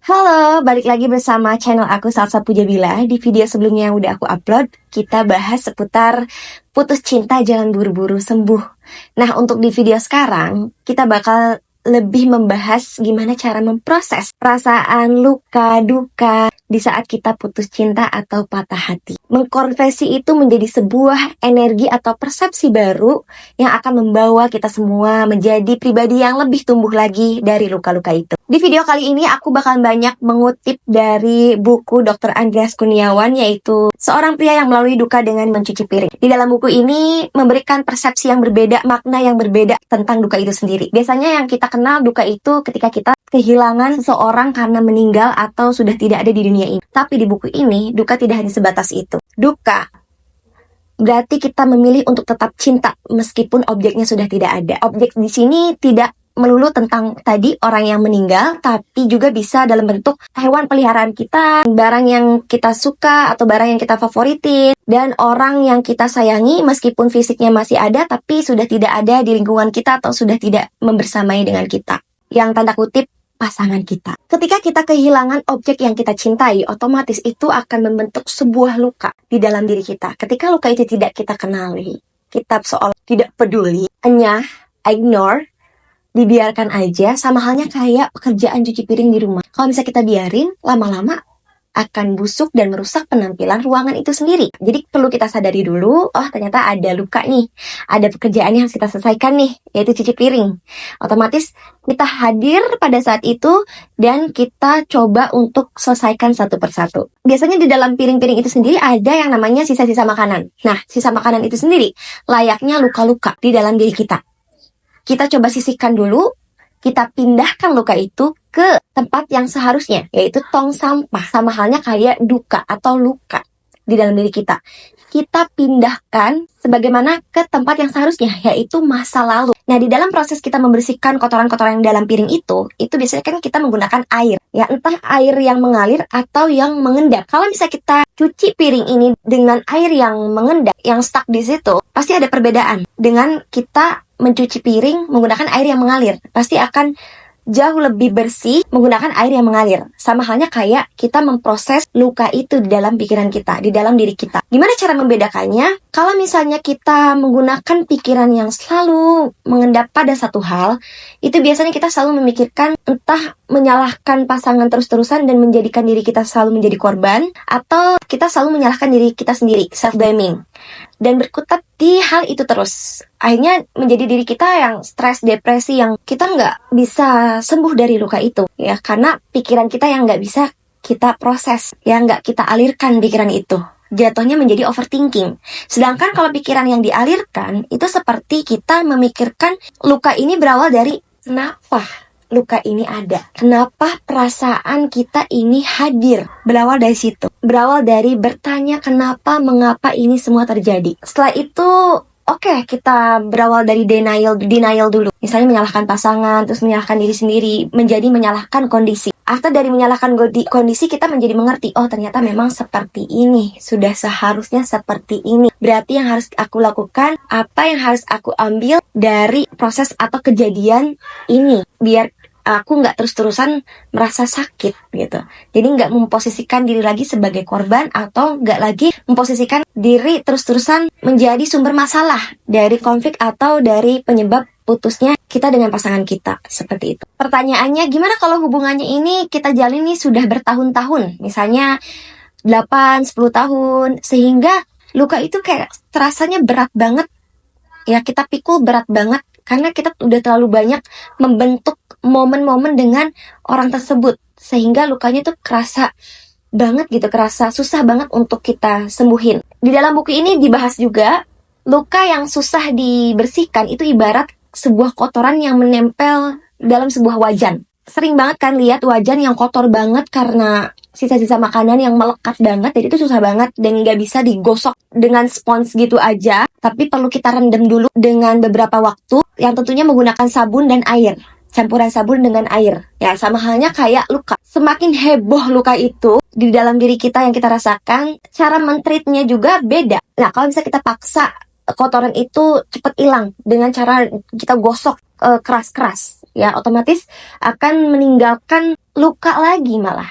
Halo, balik lagi bersama channel aku Salsa Pujabila. Di video sebelumnya yang udah aku upload, kita bahas seputar putus cinta jangan buru-buru sembuh. Nah, untuk di video sekarang, kita bakal lebih membahas gimana cara memproses perasaan luka, duka di saat kita putus cinta atau patah hati. Mengkonversi itu menjadi sebuah energi atau persepsi baru yang akan membawa kita semua menjadi pribadi yang lebih tumbuh lagi dari luka-luka itu. Di video kali ini aku bakal banyak mengutip dari buku Dr. Andreas Kurniawan, yaitu seorang pria yang melalui duka dengan mencuci piring. Di dalam buku ini memberikan persepsi yang berbeda, makna yang berbeda tentang duka itu sendiri. Biasanya yang kita kenal duka itu ketika kita kehilangan seseorang karena meninggal atau sudah tidak ada di dunia ini. Tapi di buku ini, duka tidak hanya sebatas itu. Duka berarti kita memilih untuk tetap cinta meskipun objeknya sudah tidak ada. Objek di sini tidak melulu tentang tadi orang yang meninggal, tapi juga bisa dalam bentuk hewan peliharaan kita, barang yang kita suka atau barang yang kita favoritin, dan orang yang kita sayangi meskipun fisiknya masih ada tapi sudah tidak ada di lingkungan kita atau sudah tidak membersamai dengan kita. Yang tanda kutip pasangan kita. Ketika kita kehilangan objek yang kita cintai, otomatis itu akan membentuk sebuah luka di dalam diri kita. Ketika luka itu tidak kita kenali, kita seolah tidak peduli, enyah, ignore, dibiarkan aja, sama halnya kayak pekerjaan cuci piring di rumah. Kalau misalnya kita biarin, lama-lama akan busuk dan merusak penampilan ruangan itu sendiri. Jadi perlu kita sadari dulu, oh ternyata ada luka nih, ada pekerjaan yang harus kita selesaikan nih, yaitu cuci piring. Otomatis kita hadir pada saat itu dan kita coba untuk selesaikan satu persatu. Biasanya di dalam piring-piring itu sendiri ada yang namanya sisa-sisa makanan. Nah, sisa makanan itu sendiri layaknya luka-luka di dalam diri kita. Kita coba sisihkan dulu, kita pindahkan luka itu ke tempat yang seharusnya, yaitu tong sampah. Sama halnya kayak duka atau luka di dalam diri kita. Kita pindahkan sebagaimana ke tempat yang seharusnya, yaitu masa lalu. Nah, di dalam proses kita membersihkan kotoran-kotoran yang dalam piring itu biasanya kan kita menggunakan air. Ya, entah air yang mengalir atau yang mengendap. Kalau misalnya kita cuci piring ini dengan air yang mengendap, yang stuck di situ, pasti ada perbedaan dengan kita mencuci piring menggunakan air yang mengalir. Pasti akan jauh lebih bersih menggunakan air yang mengalir. Sama halnya kayak kita memproses luka itu di dalam pikiran kita, di dalam diri kita. Gimana cara membedakannya? Kalau misalnya kita menggunakan pikiran yang selalu mengendap pada satu hal, itu biasanya kita selalu memikirkan entah menyalahkan pasangan terus-terusan dan menjadikan diri kita selalu menjadi korban, atau kita selalu menyalahkan diri kita sendiri, self-blaming, dan berkutat di hal itu terus. Akhirnya menjadi diri kita yang stres, depresi, yang kita nggak bisa sembuh dari luka itu, ya, karena pikiran kita yang nggak bisa kita proses, yang nggak kita alirkan pikiran itu. Jatuhnya menjadi overthinking. Sedangkan kalau pikiran yang dialirkan, itu seperti kita memikirkan luka ini berawal dari kenapa luka ini ada, kenapa perasaan kita ini hadir. Berawal dari situ, berawal dari bertanya kenapa, mengapa ini semua terjadi. Setelah itu, oke, kita berawal dari denial dulu. Misalnya menyalahkan pasangan, terus menyalahkan diri sendiri, menjadi menyalahkan kondisi. Atau dari menyalahkan kondisi, kita menjadi mengerti, oh ternyata memang seperti ini, sudah seharusnya seperti ini. Berarti yang harus aku lakukan, apa yang harus aku ambil dari proses atau kejadian ini, biar aku nggak terus-terusan merasa sakit gitu. Jadi nggak memposisikan diri lagi sebagai korban, atau nggak lagi memposisikan diri terus-terusan menjadi sumber masalah dari konflik atau dari penyebab putusnya kita dengan pasangan kita. Seperti itu. Pertanyaannya, gimana kalau hubungannya ini kita jalani sudah bertahun-tahun, misalnya 8-10 tahun, sehingga luka itu kayak terasanya berat banget, ya, kita pikul berat banget karena kita udah terlalu banyak membentuk momen-momen dengan orang tersebut, sehingga lukanya tuh kerasa banget gitu, kerasa susah banget untuk kita sembuhin. Di dalam buku ini dibahas juga, luka yang susah dibersihkan itu ibarat sebuah kotoran yang menempel dalam sebuah wajan. Sering banget kan lihat wajan yang kotor banget karena sisa-sisa makanan yang melekat banget, jadi itu susah banget dan nggak bisa digosok dengan spons gitu aja, tapi perlu kita rendam dulu dengan beberapa waktu, yang tentunya menggunakan sabun dan air, campuran sabun dengan air. Ya, sama halnya kayak luka. Semakin heboh luka itu di dalam diri kita yang kita rasakan, cara men-treatnya juga beda. Nah, kalau bisa kita paksa kotoran itu cepat hilang dengan cara kita gosok keras-keras, ya, otomatis akan meninggalkan luka lagi malah.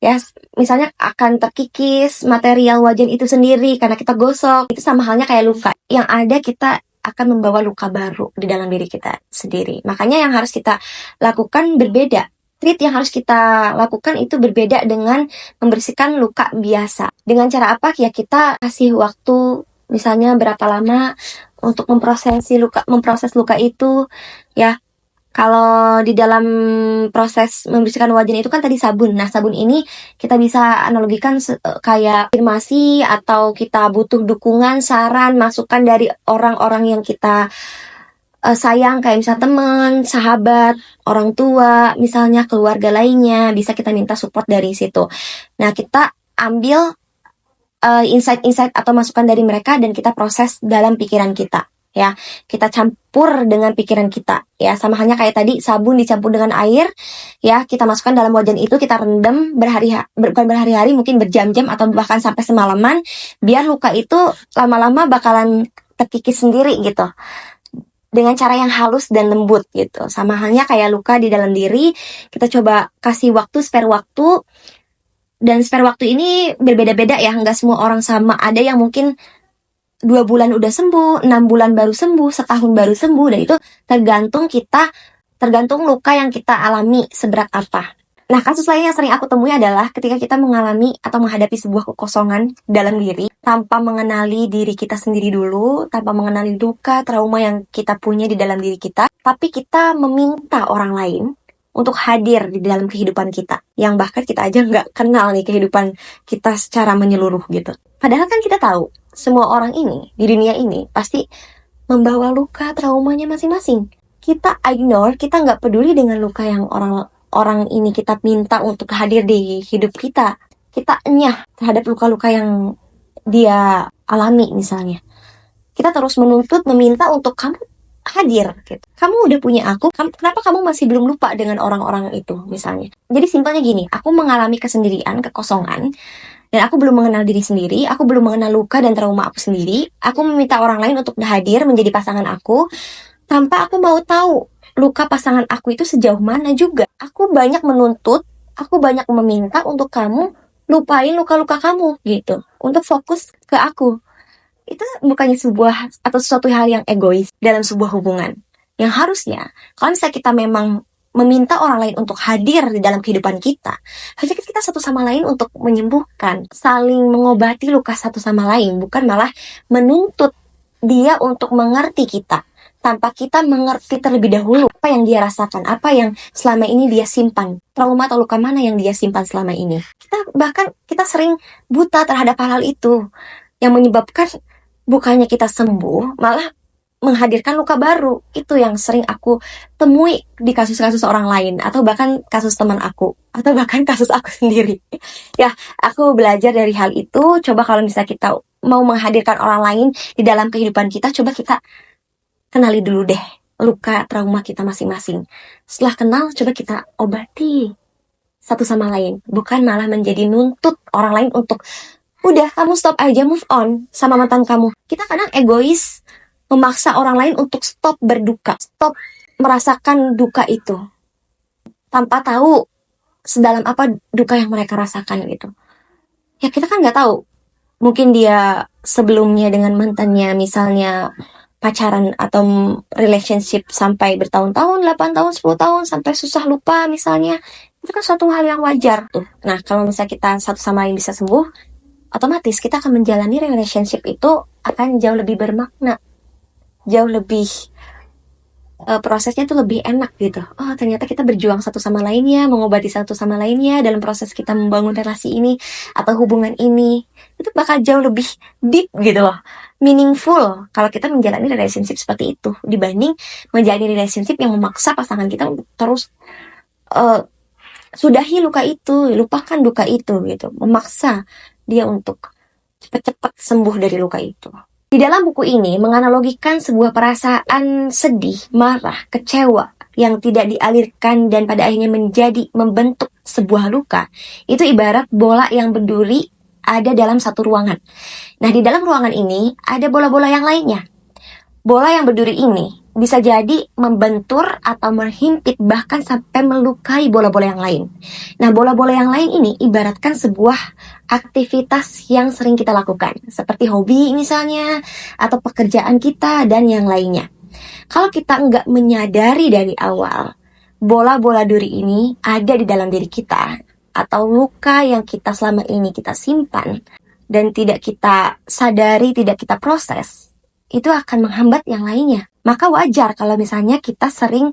Ya, misalnya akan terkikis material wajan itu sendiri karena kita gosok. Itu sama halnya kayak luka. Yang ada kita akan membawa luka baru di dalam diri kita sendiri. Makanya yang harus kita lakukan berbeda. Treat yang harus kita lakukan itu berbeda dengan membersihkan luka biasa. Dengan cara apa? Ya kita kasih waktu misalnya berapa lama untuk memproses luka itu, ya. Kalau di dalam proses membersihkan wajan itu kan tadi sabun. Nah, sabun ini kita bisa analogikan kayak afirmasi atau kita butuh dukungan, saran, masukan dari orang-orang yang kita sayang, kayak misalnya teman, sahabat, orang tua, misalnya keluarga lainnya, bisa kita minta support dari situ. Nah, kita ambil insight-insight atau masukan dari mereka dan kita proses dalam pikiran kita. Ya, kita campur dengan pikiran kita, ya, sama halnya kayak tadi sabun dicampur dengan air, ya, kita masukkan dalam wajan itu, kita rendam bukan berhari-hari, mungkin berjam-jam atau bahkan sampai semalaman, biar luka itu lama-lama bakalan terkikis sendiri gitu, dengan cara yang halus dan lembut gitu. Sama halnya kayak luka di dalam diri, kita coba kasih spare waktu, dan spare waktu ini berbeda-beda ya, nggak semua orang sama. Ada yang mungkin 2 bulan udah sembuh, 6 bulan baru sembuh, setahun baru sembuh, dan itu tergantung luka yang kita alami seberat apa. Nah, kasus lain yang sering aku temui adalah ketika kita mengalami atau menghadapi sebuah kekosongan dalam diri, tanpa mengenali diri kita sendiri dulu, tanpa mengenali luka, trauma yang kita punya di dalam diri kita, tapi kita meminta orang lain untuk hadir di dalam kehidupan kita, yang bahkan kita aja nggak kenal nih kehidupan kita secara menyeluruh gitu. Padahal kan kita tahu, semua orang ini, di dunia ini, pasti membawa luka traumanya masing-masing. Kita ignore, kita nggak peduli dengan luka yang orang ini kita minta untuk hadir di hidup kita. Kita enyah terhadap luka-luka yang dia alami misalnya. Kita terus meminta untuk kamu hadir gitu. Kamu udah punya aku, kenapa kamu masih belum lupa dengan orang-orang itu misalnya. Jadi simpelnya gini, aku mengalami kesendirian, kekosongan, dan aku belum mengenal diri sendiri, aku belum mengenal luka dan trauma aku sendiri. Aku meminta orang lain untuk hadir menjadi pasangan aku, tanpa aku mau tahu luka pasangan aku itu sejauh mana juga. Aku banyak menuntut, aku banyak meminta untuk kamu lupain luka-luka kamu gitu, untuk fokus ke aku. Itu bukannya sebuah atau sesuatu hal yang egois dalam sebuah hubungan. Yang harusnya, kalau misalnya kita memang meminta orang lain untuk hadir di dalam kehidupan kita, harusnya kita satu sama lain untuk menyembuhkan, saling mengobati luka satu sama lain, bukan malah menuntut dia untuk mengerti kita, tanpa kita mengerti terlebih dahulu apa yang dia rasakan, apa yang selama ini dia simpan, trauma atau luka mana yang dia simpan selama ini. Kita sering buta terhadap hal-hal itu, yang menyebabkan bukannya kita sembuh, malah menghadirkan luka baru. Itu yang sering aku temui di kasus-kasus orang lain, atau bahkan kasus teman aku, atau bahkan kasus aku sendiri. Ya, aku belajar dari hal itu. Coba kalau misalnya kita mau menghadirkan orang lain di dalam kehidupan kita, coba kita kenali dulu deh luka trauma kita masing-masing. Setelah kenal, coba kita obati satu sama lain, bukan malah menjadi nuntut orang lain untuk udah kamu stop aja, move on sama mantan kamu. Kita kadang egois, memaksa orang lain untuk stop berduka, stop merasakan duka itu, tanpa tahu sedalam apa duka yang mereka rasakan gitu. Ya kita kan nggak tahu, mungkin dia sebelumnya dengan mantannya misalnya pacaran atau relationship sampai bertahun-tahun, 8 tahun, 10 tahun, sampai susah lupa misalnya. Itu kan suatu hal yang wajar tuh. Nah, kalau misalnya kita satu sama lain bisa sembuh, otomatis kita akan menjalani relationship itu akan jauh lebih bermakna, jauh lebih prosesnya tuh lebih enak gitu. Oh, ternyata kita berjuang satu sama lainnya, mengobati satu sama lainnya dalam proses kita membangun relasi ini atau hubungan ini. Itu bakal jauh lebih deep gitu loh, meaningful kalau kita menjalani relationship seperti itu, dibanding menjalani relationship yang memaksa pasangan kita untuk terus sudahi luka itu, lupakan duka itu gitu, memaksa dia untuk cepat-cepat sembuh dari luka itu. Di dalam buku ini menganalogikan sebuah perasaan sedih, marah, kecewa yang tidak dialirkan dan pada akhirnya membentuk sebuah luka. Itu ibarat bola yang berduri ada dalam satu ruangan. Nah, di dalam ruangan ini ada bola-bola yang lainnya. Bola yang berduri ini bisa jadi membentur atau menghimpit bahkan sampai melukai bola-bola yang lain. Nah, bola-bola yang lain ini ibaratkan sebuah aktivitas yang sering kita lakukan, seperti hobi misalnya, atau pekerjaan kita dan yang lainnya. Kalau kita nggak menyadari dari awal, bola-bola duri ini ada di dalam diri kita, atau luka yang kita selama ini kita simpan, dan tidak kita sadari, tidak kita proses, itu akan menghambat yang lainnya. Maka wajar kalau misalnya kita sering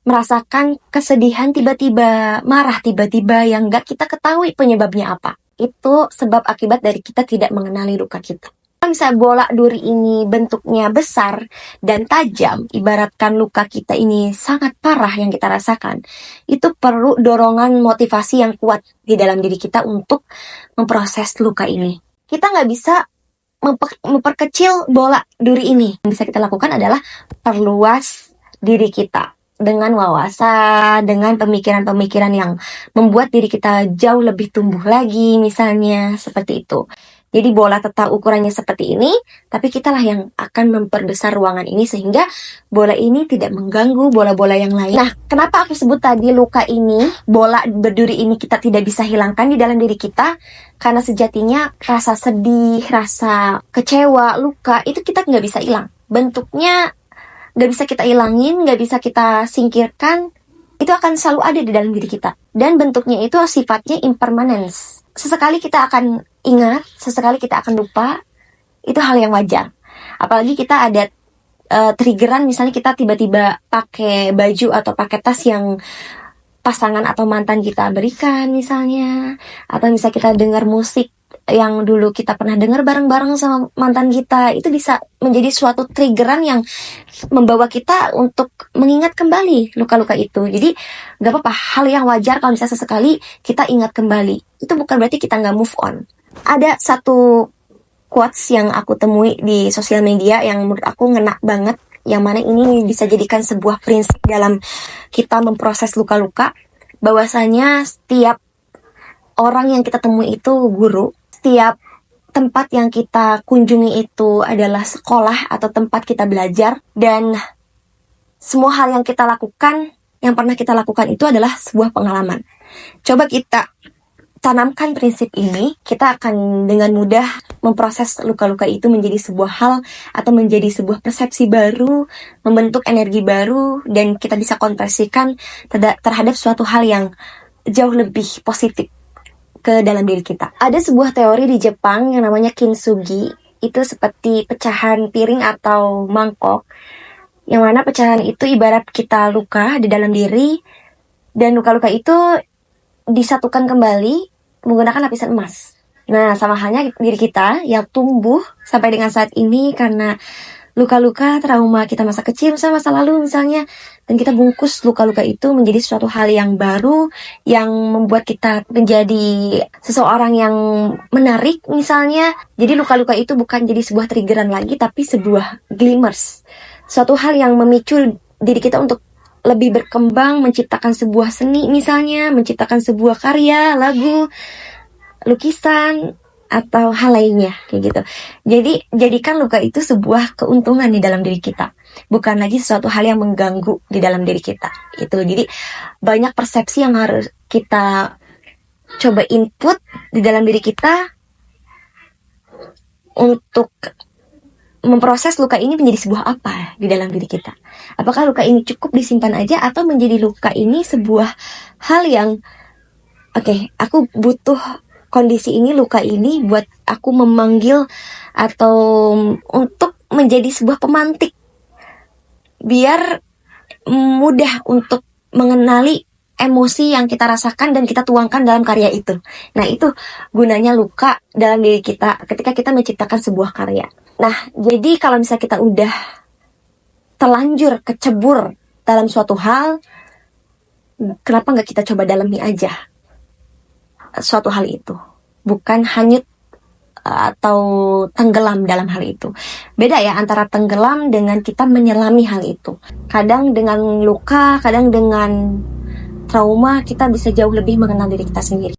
merasakan kesedihan tiba-tiba, marah tiba-tiba yang gak kita ketahui penyebabnya apa. Itu sebab akibat dari kita tidak mengenali luka kita. Kalau misalnya bola duri ini bentuknya besar dan tajam, ibaratkan luka kita ini sangat parah yang kita rasakan, itu perlu dorongan motivasi yang kuat di dalam diri kita untuk memproses luka ini. Kita gak bisa memperkecil bola duri ini. Yang bisa kita lakukan adalah perluas diri kita dengan wawasan, dengan pemikiran-pemikiran yang membuat diri kita jauh lebih tumbuh lagi, misalnya seperti itu. Jadi bola tetap ukurannya seperti ini, tapi kitalah yang akan memperbesar ruangan ini sehingga bola ini tidak mengganggu bola-bola yang lain. Nah, kenapa aku sebut tadi luka ini, bola berduri ini kita tidak bisa hilangkan di dalam diri kita? Karena sejatinya rasa sedih, rasa kecewa, luka, itu kita nggak bisa hilang. Bentuknya nggak bisa kita hilangin, nggak bisa kita singkirkan, itu akan selalu ada di dalam diri kita. Dan bentuknya itu sifatnya impermanence. Sesekali kita akan ingat, sesekali kita akan lupa, itu hal yang wajar. Apalagi kita ada triggeran, misalnya kita tiba-tiba pakai baju atau pakai tas yang pasangan atau mantan kita berikan misalnya, atau misalnya kita dengar musik yang dulu kita pernah dengar bareng-bareng sama mantan kita, itu bisa menjadi suatu triggeran yang membawa kita untuk mengingat kembali luka-luka itu. Jadi gak apa-apa, hal yang wajar kalau misalnya sesekali kita ingat kembali. Itu bukan berarti kita gak move on. Ada satu quotes yang aku temui di sosial media yang menurut aku ngena banget, yang mana ini bisa jadikan sebuah prinsip dalam kita memproses luka-luka, bahwasanya setiap orang yang kita temui itu guru, setiap tempat yang kita kunjungi itu adalah sekolah atau tempat kita belajar, dan semua hal yang kita lakukan, yang pernah kita lakukan itu adalah sebuah pengalaman. Coba kita tanamkan prinsip ini, kita akan dengan mudah memproses luka-luka itu menjadi sebuah hal atau menjadi sebuah persepsi baru, membentuk energi baru, dan kita bisa konversikan terhadap suatu hal yang jauh lebih positif ke dalam diri kita. Ada sebuah teori di Jepang yang namanya kintsugi, itu seperti pecahan piring atau mangkok, yang mana pecahan itu ibarat kita luka di dalam diri, dan luka-luka itu disatukan kembali menggunakan lapisan emas. Nah, sama halnya diri kita yang tumbuh sampai dengan saat ini karena luka-luka, trauma kita masa kecil, masa lalu misalnya, dan kita bungkus luka-luka itu menjadi suatu hal yang baru, yang membuat kita menjadi seseorang yang menarik misalnya. Jadi luka-luka itu bukan jadi sebuah triggeran lagi, tapi sebuah glimmers, suatu hal yang memicu diri kita untuk lebih berkembang, menciptakan sebuah seni misalnya, menciptakan sebuah karya, lagu, lukisan, atau hal lainnya kayak gitu. Jadi jadikan luka itu sebuah keuntungan di dalam diri kita, bukan lagi sesuatu hal yang mengganggu di dalam diri kita. Itu jadi banyak persepsi yang harus kita coba input di dalam diri kita untuk memproses luka ini menjadi sebuah apa di dalam diri kita. Apakah luka ini cukup disimpan aja, atau menjadi luka ini sebuah hal yang aku butuh kondisi ini, luka ini buat aku memanggil atau untuk menjadi sebuah pemantik biar mudah untuk mengenali emosi yang kita rasakan dan kita tuangkan dalam karya itu. Nah, itu gunanya luka dalam diri kita ketika kita menciptakan sebuah karya. Nah, jadi kalau misalnya kita udah terlanjur kecebur dalam suatu hal, kenapa nggak kita coba dalami aja suatu hal itu, bukan hanyut atau tenggelam dalam hal itu. Beda ya antara tenggelam dengan kita menyelami hal itu. Kadang dengan luka, kadang dengan trauma, kita bisa jauh lebih mengenal diri kita sendiri.